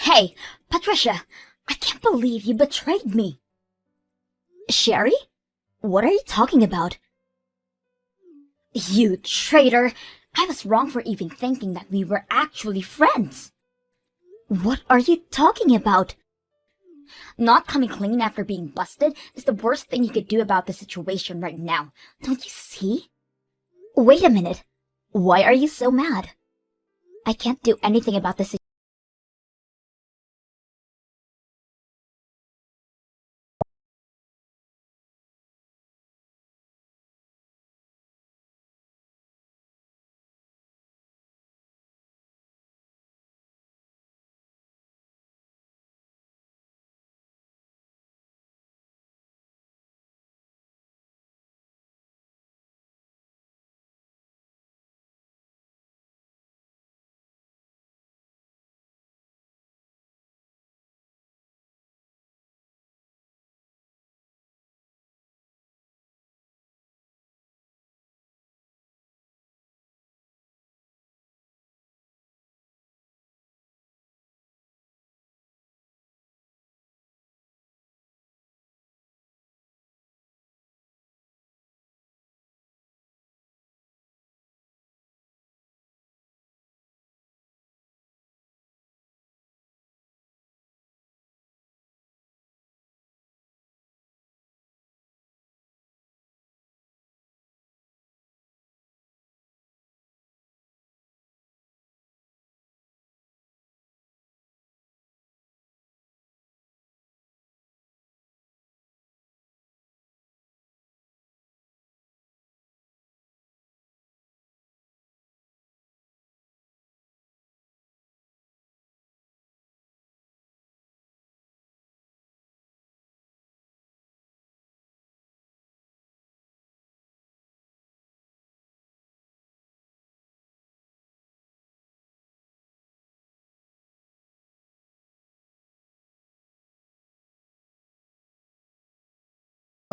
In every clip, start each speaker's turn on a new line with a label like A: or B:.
A: Hey, Patricia, I can't believe you betrayed me. Sherry? What are you talking about? You traitor! I was wrong for even thinking that we were actually friends. What are you talking about? Not coming clean after being busted is the worst thing you could do about the situation right now. Don't you see? Wait a minute. Why are you so mad? I can't do anything about this.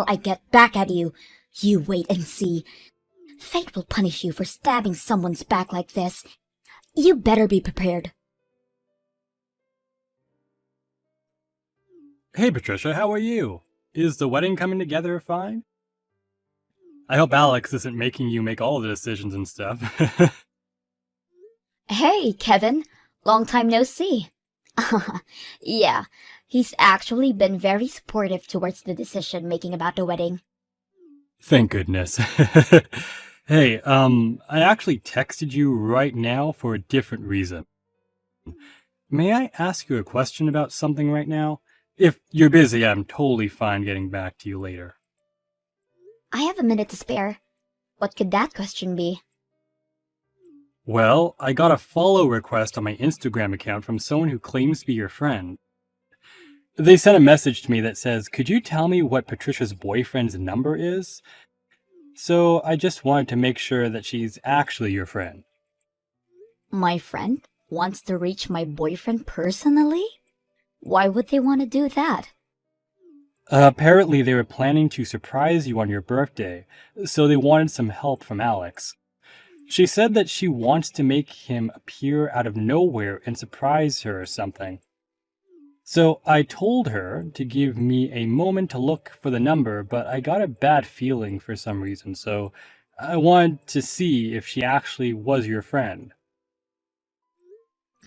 A: I get back at you. You wait and see. Fate will punish you for stabbing someone's back like this. You better be prepared.
B: Hey Patricia, how are you? Is the wedding coming together fine? I hope Alex isn't making you make all the decisions and stuff.
A: Hey, Kevin. Long time no see. Yeah, he's actually been very supportive towards the decision making about the wedding.
B: Thank goodness. Hey, I actually texted you right now for a different reason. May I ask you a question about something right now? If you're busy, I'm totally fine getting back to you later.
A: I have a minute to spare. What could that question be?
B: Well, I got a follow request on my Instagram account from someone who claims to be your friend. They sent a message to me that says, "Could you tell me what Patricia's boyfriend's number is?" So I just wanted to make sure that she's actually your friend.
A: My friend wants to reach my boyfriend personally? Why would they want to do that?
B: Apparently, they were planning to surprise you on your birthday, so they wanted some help from Alex. She said that she wants to make him appear out of nowhere and surprise her or something. So I told her to give me a moment to look for the number, but I got a bad feeling for some reason, so I wanted to see if she actually was your friend.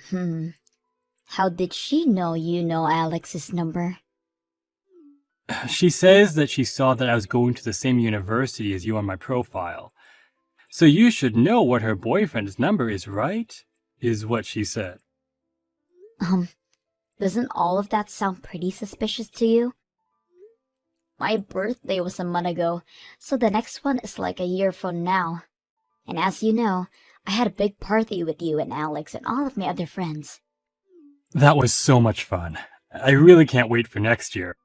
A: Hmm. How did she know you know Alex's number?
B: She says that she saw that I was going to the same university as you on my profile. So you should know what her boyfriend's number is, right? Is what she said.
A: Um, doesn't all of that sound pretty suspicious to you? My birthday was a month ago, so the next one is like a year from now. And as you know, I had a big party with you and Alex and all of my other friends.
B: That was so much fun. I really can't wait for next year.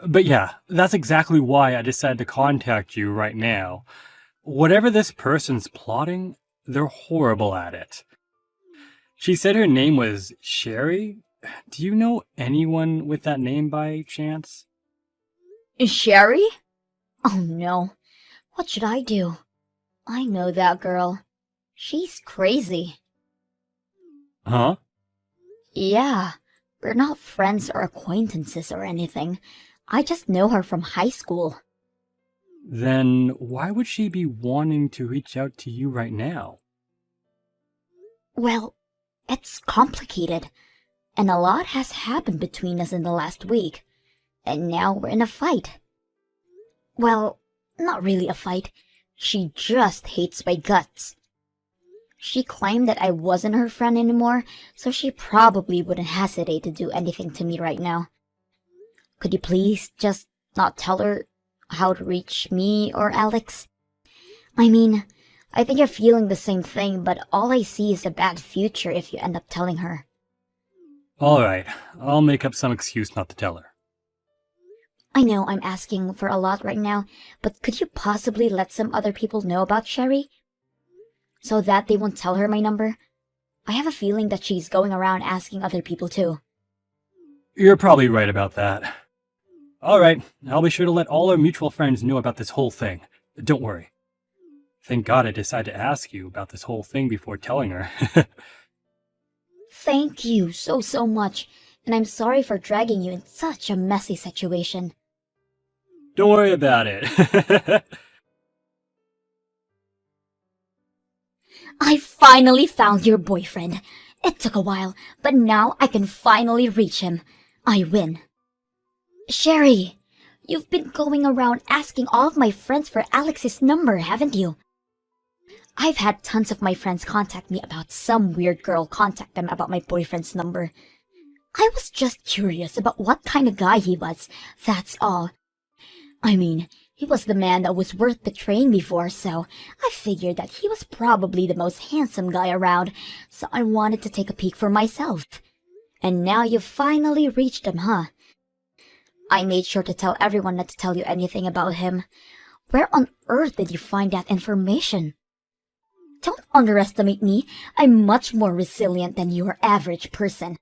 B: But yeah, that's exactly why I decided to contact you right now. Whatever this person's plotting, they're horrible at it. She said her name was Sherry. Do you know anyone with that name by chance?
A: Sherry? Oh no. What should I do? I know that girl. She's crazy.
B: Huh?
A: Yeah, we're not friends or acquaintances or anything. I just know her from high school.
B: Then why would she be wanting to reach out to you right now?
A: Well, it's complicated, and a lot has happened between us in the last week, and now we're in a fight. Well, not really a fight. She just hates my guts. She claimed that I wasn't her friend anymore, so she probably wouldn't hesitate to do anything to me right now. Could you please just not tell her how to reach me or Alex? I mean, I think you're feeling the same thing, but all I see is a bad future if you end up telling her.
B: Alright, I'll make up some excuse not to tell her.
A: I know I'm asking for a lot right now, but could you possibly let some other people know about Sherry? So that they won't tell her my number? I have a feeling that she's going around asking other people too.
B: You're probably right about that. Alright, I'll be sure to let all our mutual friends know about this whole thing. Don't worry. Thank God I decided to ask you about this whole thing before telling her.
A: Thank you so much, and I'm sorry for dragging you in such a messy situation.
B: Don't worry about it.
A: I finally found your boyfriend. It took a while, but now I can finally reach him. I win. Sherry, you've been going around asking all of my friends for Alex's number, haven't you? I've had tons of my friends contact me about some weird girl contact them about my boyfriend's number. I was just curious about what kind of guy he was, that's all. I mean, he was the man that was worth betraying before, so I figured that he was probably the most handsome guy around, so I wanted to take a peek for myself. And now you've finally reached him, huh? I made sure to tell everyone not to tell you anything about him. Where on earth did you find that information? Don't underestimate me. I'm much more resilient than your average person.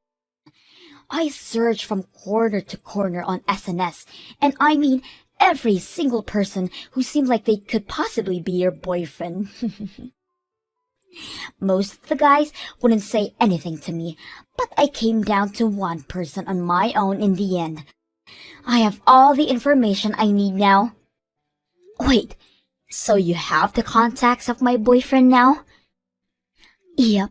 A: I searched from corner to corner on SNS, and I mean every single person who seemed like they could possibly be your boyfriend. Most of the guys wouldn't say anything to me, but I came down to one person on my own in the end. I have all the information I need now. Wait, so you have the contacts of my boyfriend now? Yep,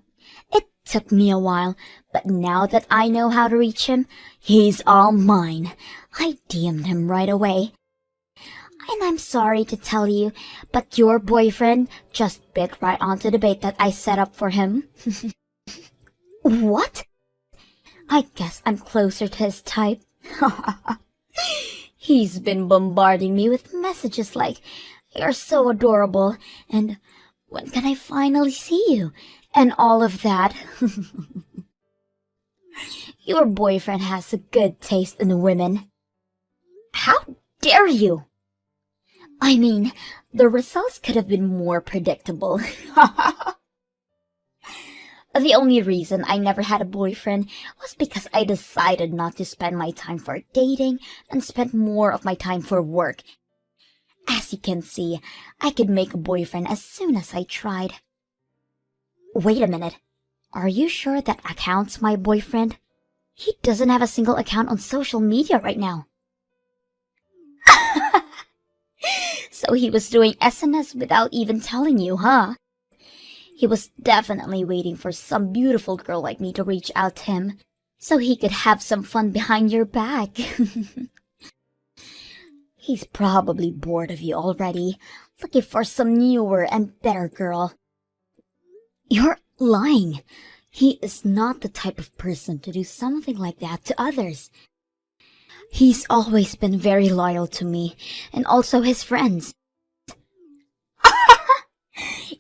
A: it took me a while, but now that I know how to reach him, he's all mine. I DM'd him right away. And I'm sorry to tell you, but your boyfriend just bit right onto the bait that I set up for him. What? I guess I'm closer to his type. He's been bombarding me with messages like, "You're so adorable," and "When can I finally see you?" and all of that. Your boyfriend has a good taste in women. How dare you? I mean, the results could have been more predictable. The only reason I never had a boyfriend was because I decided not to spend my time for dating and spend more of my time for work. As you can see, I could make a boyfriend as soon as I tried. Wait a minute. Are you sure that account's my boyfriend? He doesn't have a single account on social media right now. So he was doing SNS without even telling you, huh? He was definitely waiting for some beautiful girl like me to reach out to him, so he could have some fun behind your back. He's probably bored of you already, looking for some newer and better girl. You're lying. He is not the type of person to do something like that to others. He's always been very loyal to me, and also his friends.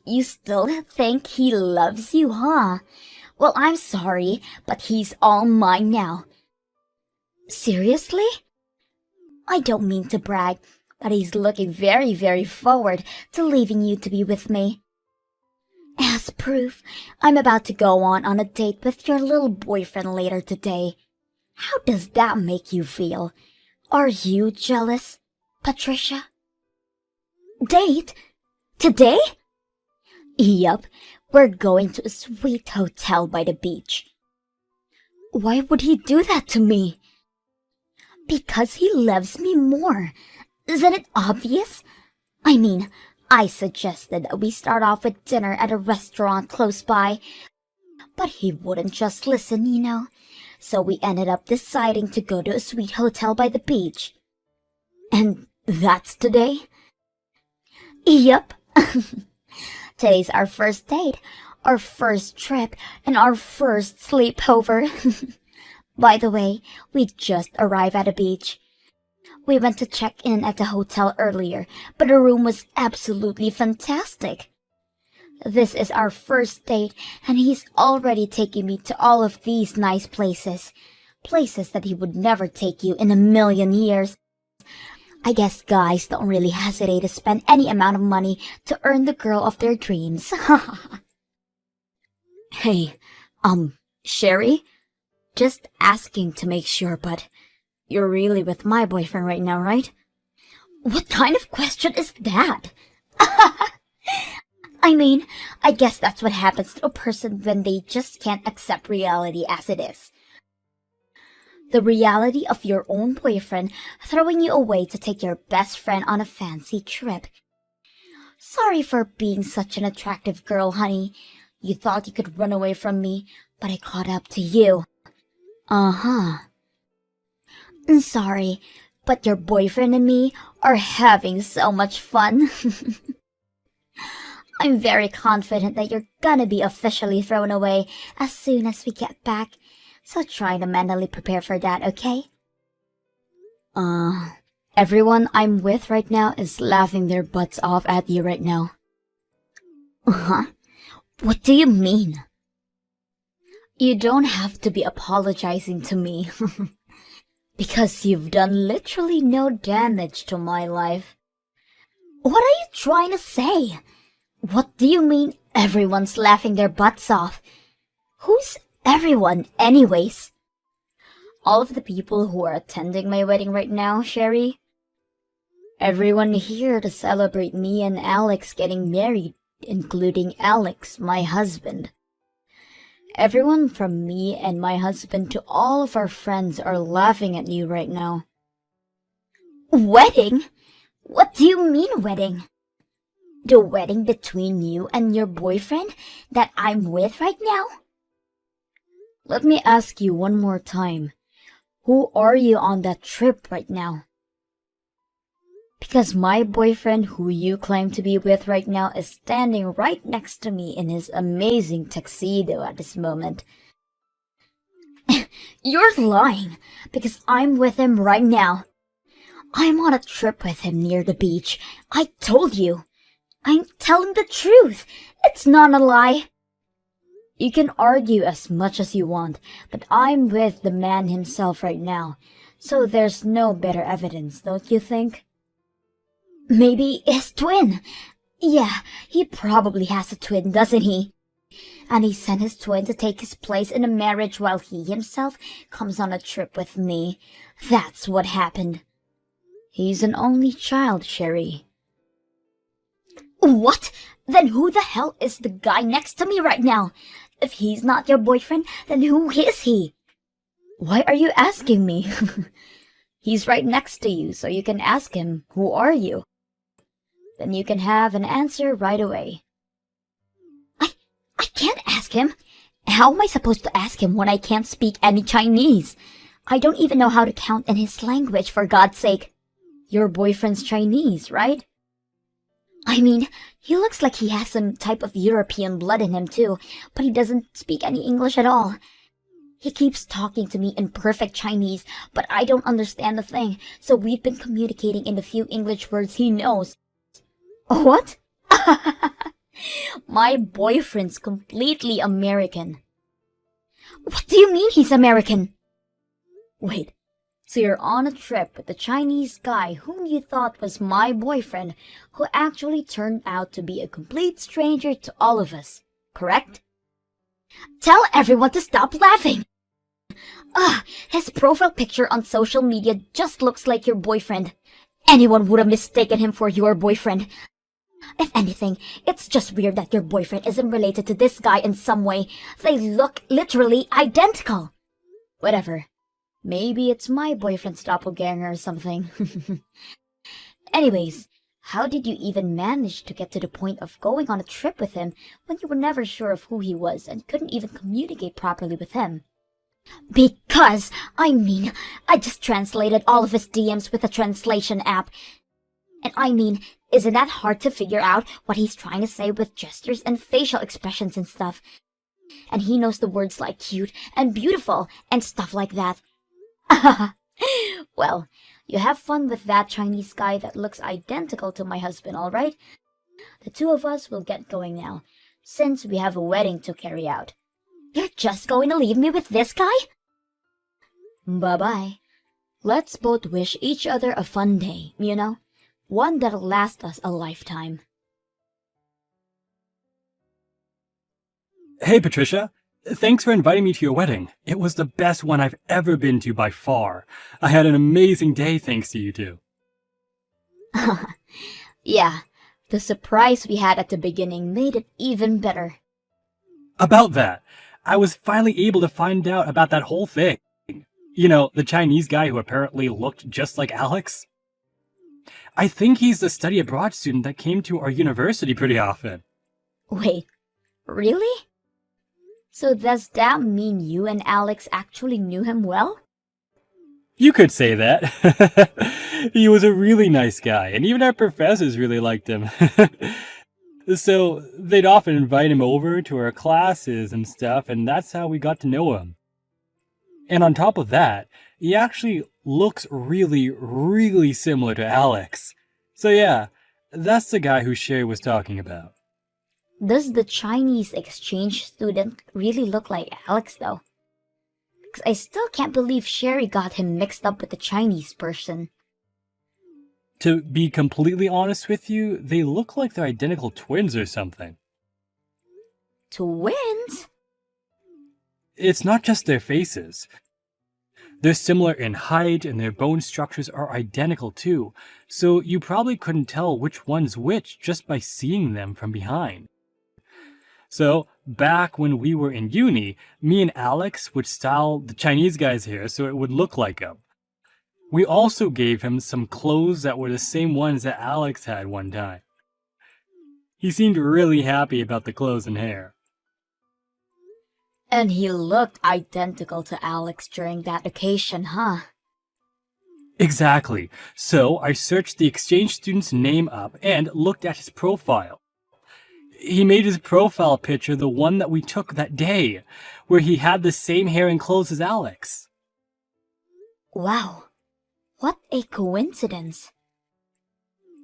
A: You still think he loves you, huh? Well, I'm sorry, but he's all mine now. Seriously? I don't mean to brag, but he's looking very forward to leaving you to be with me. As proof, I'm about to go on a date with your little boyfriend later today. How does that make you feel? Are you jealous, Patricia? Date? Today? Yup, we're going to a sweet hotel by the beach. Why would he do that to me? Because he loves me more. Isn't it obvious? I mean, I suggested that we start off with dinner at a restaurant close by, but he wouldn't just listen, you know. So we ended up deciding to go to a sweet hotel by the beach. And that's today? Yep. Today's our first date, our first trip, and our first sleepover. By the way, we just arrived at a beach. We went to check in at the hotel earlier, but the room was absolutely fantastic. This is our first date, and he's already taking me to all of these nice places. Places that he would never take you in a million years. I guess guys don't really hesitate to spend any amount of money to earn the girl of their dreams. Hey, Sherry? Just asking to make sure, but you're really with my boyfriend right now, right? What kind of question is that? I mean, I guess that's what happens to a person when they just can't accept reality as it is. The reality of your own boyfriend throwing you away to take your best friend on a fancy trip. Sorry for being such an attractive girl, honey. You thought you could run away from me, but I caught up to you. Uh-huh. Sorry, but your boyfriend and me are having so much fun. I'm very confident that you're gonna be officially thrown away as soon as we get back, so try to mentally prepare for that, okay? Everyone I'm with right now is laughing their butts off at you right now. Huh? What do you mean? You don't have to be apologizing to me. Because you've done literally no damage to my life. What are you trying to say? What do you mean everyone's laughing their butts off? Who's everyone, anyways? All of the people who are attending my wedding right now, Sherry. Everyone here to celebrate me and Alex getting married, including Alex, my husband. Everyone from me and my husband to all of our friends are laughing at you right now. Wedding? What do you mean wedding? The wedding between you and your boyfriend that I'm with right now? Let me ask you one more time. Who are you on that trip right now? Because my boyfriend who you claim to be with right now is standing right next to me in his amazing tuxedo at this moment. You're lying, because I'm with him right now. I'm on a trip with him near the beach. I told you. I'm telling the truth. It's not a lie. You can argue as much as you want, but I'm with the man himself right now, so there's no better evidence, don't you think? Maybe his twin. Yeah, he probably has a twin, doesn't he? And he sent his twin to take his place in a marriage while he himself comes on a trip with me. That's what happened. He's an only child, Sherry. What? Then who the hell is the guy next to me right now? If he's not your boyfriend, then who is he? Why are you asking me? He's right next to you, so you can ask him, who are you? Then you can have an answer right away. I can't ask him. How am I supposed to ask him when I can't speak any Chinese? I don't even know how to count in his language, for God's sake. Your boyfriend's Chinese, right? I mean, he looks like he has some type of European blood in him too, but he doesn't speak any English at all. He keeps talking to me in perfect Chinese, but I don't understand the thing, so we've been communicating in the few English words he knows. What? My boyfriend's completely American. What do you mean he's American? Wait, so you're on a trip with a Chinese guy whom you thought was my boyfriend, who actually turned out to be a complete stranger to all of us, correct? Tell everyone to stop laughing! His profile picture on social media just looks like your boyfriend. Anyone would have mistaken him for your boyfriend. If anything, it's just weird that your boyfriend isn't related to this guy in some way. They look literally identical. Whatever. Maybe it's my boyfriend's doppelganger or something. Anyways, how did you even manage to get to the point of going on a trip with him when you were never sure of who he was and couldn't even communicate properly with him? Because, I just translated all of his DMs with a translation app. And isn't that hard to figure out what he's trying to say with gestures and facial expressions and stuff? And he knows the words like cute and beautiful and stuff like that. Well, you have fun with that Chinese guy that looks identical to my husband, alright? The two of us will get going now, since we have a wedding to carry out. You're just going to leave me with this guy? Bye-bye. Let's both wish each other a fun day, one that'll last us a lifetime.
B: Hey, Patricia. Thanks for inviting me to your wedding. It was the best one I've ever been to by far. I had an amazing day thanks to you two.
A: Yeah, the surprise we had at the beginning made it even better.
B: About that, I was finally able to find out about that whole thing. The Chinese guy who apparently looked just like Alex. I think he's the study abroad student that came to our university pretty often.
A: Wait, really? So does that mean you and Alex actually knew him well?
B: You could say that. He was a really nice guy, and even our professors really liked him. So they'd often invite him over to our classes and stuff, and that's how we got to know him. And on top of that, he actually looks really, really similar to Alex. So yeah, that's the guy who Sherry was talking about.
A: Does the Chinese exchange student really look like Alex, though? Because I still can't believe Sherry got him mixed up with the Chinese person.
B: To be completely honest with you, they look like they're identical twins or something.
A: Twins?
B: It's not just their faces. They're similar in height and their bone structures are identical too, so you probably couldn't tell which one's which just by seeing them from behind. So, back when we were in uni, me and Alex would style the Chinese guy's hair so it would look like him. We also gave him some clothes that were the same ones that Alex had one time. He seemed really happy about the clothes and hair.
A: And he looked identical to Alex during that occasion, huh?
B: Exactly. So I searched the exchange student's name up and looked at his profile. He made his profile picture the one that we took that day, where he had the same hair and clothes as Alex.
A: Wow. What a coincidence.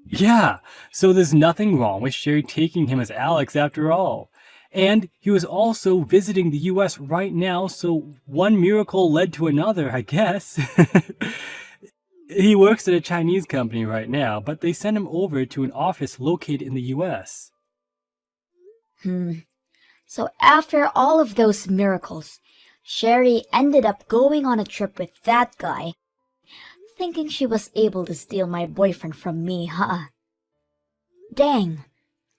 B: Yeah, so there's nothing wrong with Sherry taking him as Alex after all. And he was also visiting the US right now, so one miracle led to another, I guess. He works at a Chinese company right now, but they sent him over to an office located in the US.
A: So after all of those miracles, Sherry ended up going on a trip with that guy, thinking she was able to steal my boyfriend from me, huh? Dang.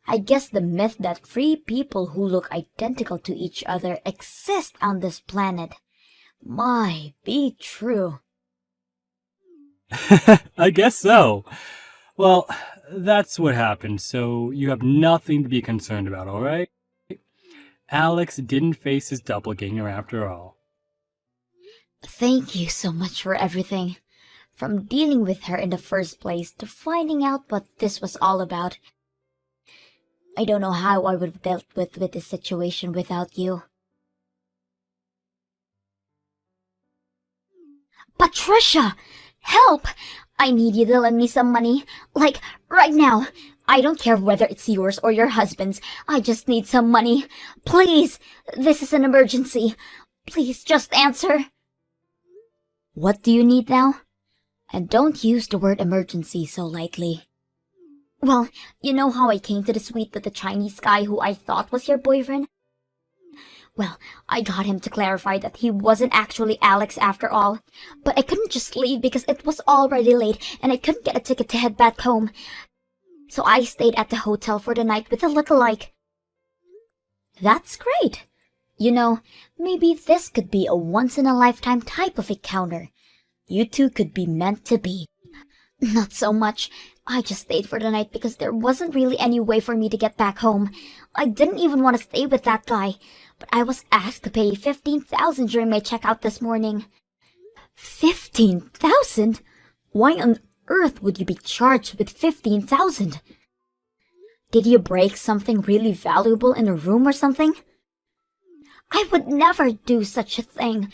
A: I guess the myth that three people who look identical to each other exist on this planet might be true.
B: I guess so. Well, that's what happened, so you have nothing to be concerned about, alright? Alex didn't face his doppelganger after all.
A: Thank you so much for everything. From dealing with her in the first place to finding out what this was all about. I don't know how I would have dealt with this situation without you. Patricia! Help! I need you to lend me some money. Like, right now. I don't care whether it's yours or your husband's. I just need some money. Please! This is an emergency. Please, just answer. What do you need now? And don't use the word emergency so lightly. Well, you know how I came to the suite with the Chinese guy who I thought was your boyfriend? Well, I got him to clarify that he wasn't actually Alex after all. But I couldn't just leave because it was already late and I couldn't get a ticket to head back home. So I stayed at the hotel for the night with a lookalike. That's great. You know, maybe this could be a once-in-a-lifetime type of encounter. You two could be meant to be. Not so much. I just stayed for the night because there wasn't really any way for me to get back home. I didn't even want to stay with that guy, but I was asked to pay 15,000 during my checkout this morning. 15,000? Why on earth would you be charged with 15,000? Did you break something really valuable in a room or something? I would never do such a thing.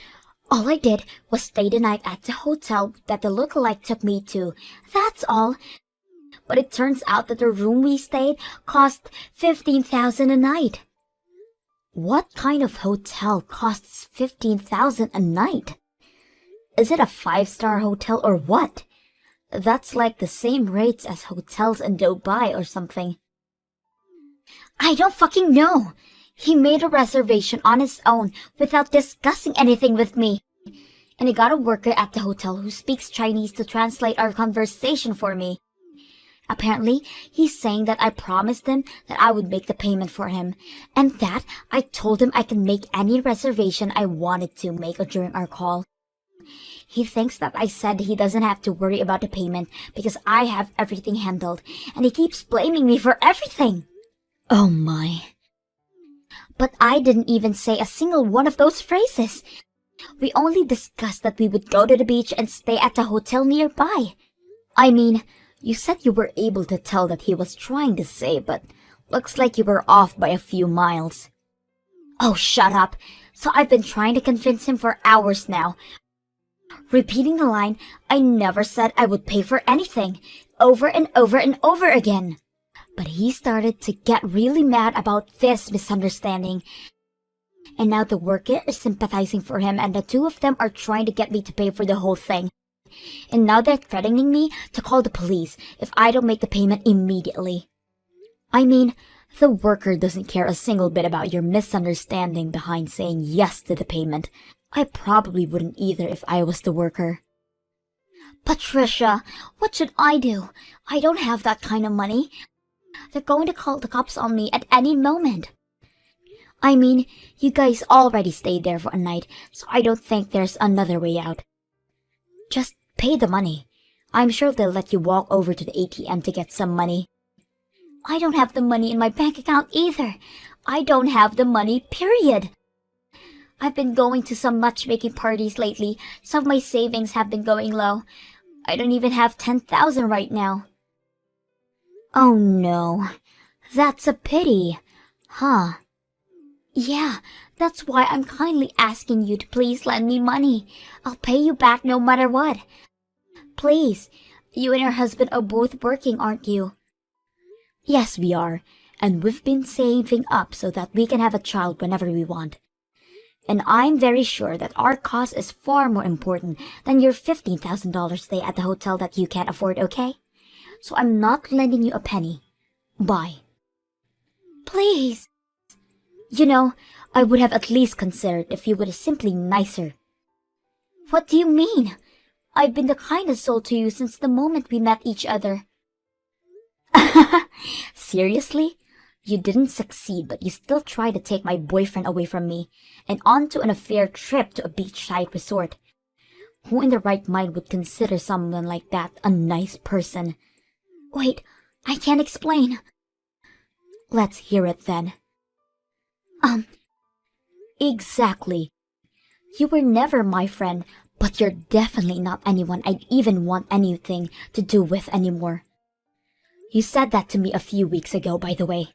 A: All I did was stay the night at the hotel that the lookalike took me to. That's all. But it turns out that the room we stayed cost 15,000 a night. What kind of hotel costs 15,000 a night? Is it a 5-star hotel or what? That's like the same rates as hotels in Dubai or something. I don't fucking know. He made a reservation on his own without discussing anything with me. And he got a worker at the hotel who speaks Chinese to translate our conversation for me. Apparently, he's saying that I promised him that I would make the payment for him, and that I told him I can make any reservation I wanted to make during our call. He thinks that I said he doesn't have to worry about the payment because I have everything handled, and he keeps blaming me for everything. Oh my. But I didn't even say a single one of those phrases. We only discussed that we would go to the beach and stay at a hotel nearby. I mean, you said you were able to tell that he was trying to say, but looks like you were off by a few miles. Oh, shut up. So I've been trying to convince him for hours now. Repeating the line, I never said I would pay for anything, over and over and over again. But he started to get really mad about this misunderstanding. And now the worker is sympathizing for him and the two of them are trying to get me to pay for the whole thing. And now they're threatening me to call the police if I don't make the payment immediately. I mean, the worker doesn't care a single bit about your misunderstanding behind saying yes to the payment. I probably wouldn't either if I was the worker. Patricia, what should I do? I don't have that kind of money. They're going to call the cops on me at any moment. I mean, you guys already stayed there for a night, so I don't think there's another way out. Just pay the money. I'm sure they'll let you walk over to the ATM to get some money. I don't have the money in my bank account either. I don't have the money, period. I've been going to some matchmaking parties lately. Some of my savings have been going low. I don't even have 10,000 right now. Oh no, that's a pity, huh? Yeah, that's why I'm kindly asking you to please lend me money. I'll pay you back no matter what. Please, you and your husband are both working, aren't you? Yes, we are, and we've been saving up so that we can have a child whenever we want. And I'm very sure that our cause is far more important than your $15,000 stay at the hotel that you can't afford, okay? So I'm not lending you a penny. Bye. Please. You know, I would have at least considered if you were simply nicer. What do you mean? I've been the kindest soul to you since the moment we met each other. Seriously? You didn't succeed, but you still tried to take my boyfriend away from me and onto an affair trip to a beachside resort. Who in their right mind would consider someone like that a nice person? Wait, I can't explain. Let's hear it then. Exactly. You were never my friend, but you're definitely not anyone I'd even want anything to do with anymore. You said that to me a few weeks ago, by the way.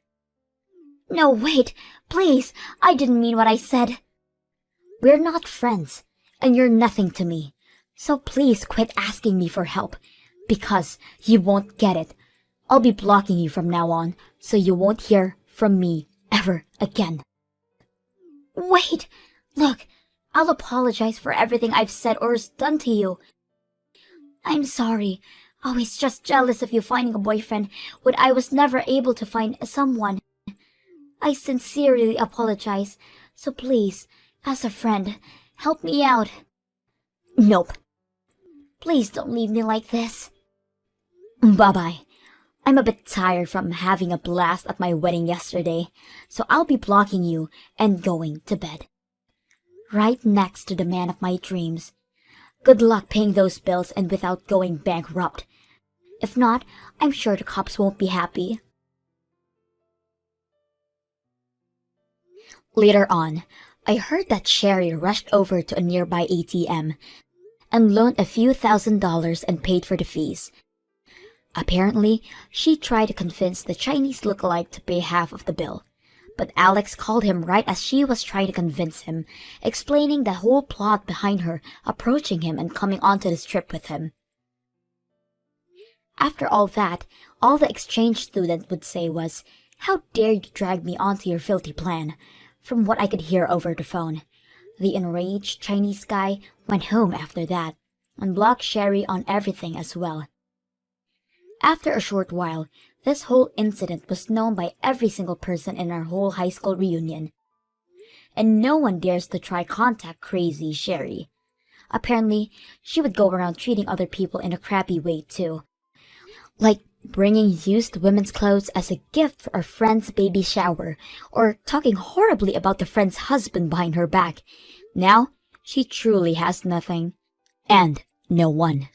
A: No, wait, please, I didn't mean what I said. We're not friends, and you're nothing to me. So please quit asking me for help, because you won't get it. I'll be blocking you from now on, so you won't hear from me ever again. Wait, look, I'll apologize for everything I've said or done to you. I'm sorry. I was just jealous of you finding a boyfriend when I was never able to find someone. I sincerely apologize, so please, as a friend, help me out. Nope. Please don't leave me like this. Bye-bye. I'm a bit tired from having a blast at my wedding yesterday, so I'll be blocking you and going to bed. Right next to the man of my dreams. Good luck paying those bills and without going bankrupt. If not, I'm sure the cops won't be happy. Later on, I heard that Sherry rushed over to a nearby ATM and loaned a few $1,000s and paid for the fees. Apparently, she tried to convince the Chinese lookalike to pay half of the bill, but Alex called him right as she was trying to convince him, explaining the whole plot behind her approaching him and coming onto this trip with him. After all that, all the exchange student would say was, "How dare you drag me onto your filthy plan?" From what I could hear over the phone. The enraged Chinese guy went home after that and blocked Sherry on everything as well. After a short while, this whole incident was known by every single person in our whole high school reunion. And no one dares to try contact crazy Sherry. Apparently, she would go around treating other people in a crappy way too. Like bringing used women's clothes as a gift for a friend's baby shower, or talking horribly about the friend's husband behind her back. Now, she truly has nothing. And no one.